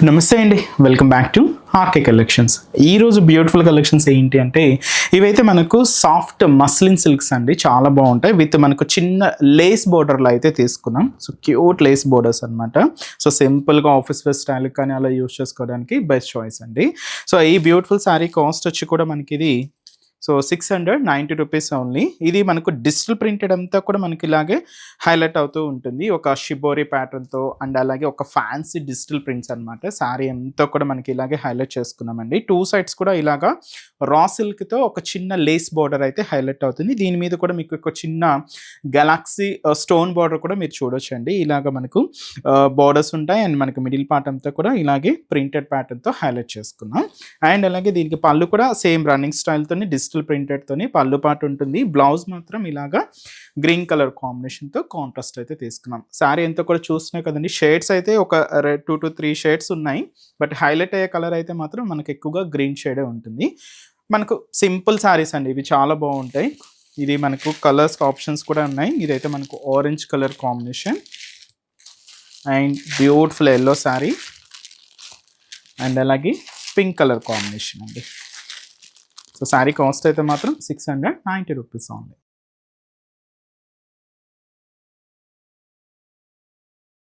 నమస్తే అండి, welcome back to RK collections. ఈరోజు బ్యూటిఫుల్ కలెక్షన్స్ ఏంటి అంటే ఇవైతే మనకు సాఫ్ట్ మస్లిన్ సిల్క్స్ అండి, చాలా బాగుంటాయి. విత్ మనకు చిన్న లేస్ బోర్డర్లో అయితే తీసుకున్నాం. సో క్యూట్ లేస్ బోర్డర్స్ అనమాట. సో సింపుల్గా ఆఫీస్ వేర్ స్టైల్ కానీ అలా యూస్ చేసుకోవడానికి బెస్ట్ చాయిస్ అండి. సో ఈ బ్యూటిఫుల్ శారీ కాస్ట్ వచ్చి కూడా మనకి ఇది 690 రూపీస్ ఓన్లీ. ఇది మనకు డిజిటల్ ప్రింటెడ్ అంతా కూడా మనకి ఇలాగే హైలైట్ అవుతూ ఉంటుంది, ఒక షిబోరి ప్యాటర్న్తో అండ్ అలాగే ఒక ఫ్యాన్సీ డిజిటల్ ప్రింట్స్ అనమాట. శారీ అంతా కూడా మనకి ఇలాగే హైలైట్ చేసుకున్నామండి. టూ సైడ్స్ కూడా ఇలాగా రా సిల్క్తో ఒక చిన్న లేస్ బార్డర్ అయితే హైలైట్ అవుతుంది. దీని మీద కూడా మీకు ఒక చిన్న గెలాక్సీ స్టోన్ బార్డర్ కూడా మీరు చూడొచ్చండి. ఇలాగ మనకు బార్డర్స్ ఉంటాయి అండ్ మనకి మిడిల్ పార్ట్ అంతా కూడా ఇలాగే ప్రింటెడ్ ప్యాటర్న్తో హైలైట్ చేసుకున్నాం. అండ్ అలాగే దీనికి పళ్ళు కూడా సేమ్ రన్నింగ్ స్టైల్తో డిజిటల్ ప్రింటెడ్తోని పళ్ళు పాటు ఉంటుంది. బ్లౌజ్ మాత్రం ఇలాగా గ్రీన్ కలర్ కాంబినేషన్తో కాంట్రాస్ట్ అయితే తీసుకున్నాం. శారీ అంతా కూడా చూస్తున్నాయి కదండి, షేడ్స్ అయితే ఒక 2 to 3 షేడ్స్ ఉన్నాయి. బట్ హైలైట్ అయ్యే కలర్ అయితే మాత్రం మనకు ఎక్కువగా గ్రీన్ షేడే ఉంటుంది. మనకు సింపుల్ శారీస్ అండి, ఇవి చాలా బాగుంటాయి. ఇది మనకు కలర్స్ ఆప్షన్స్ కూడా ఉన్నాయి. ఇదైతే మనకు orange colour combination and beautiful yellow sari and అలాగే పింక్ కలర్ కాంబినేషన్ అండి. సో శారీ కాస్ట్ అయితే మాత్రం 690 రూపీస్ ఓన్లీ.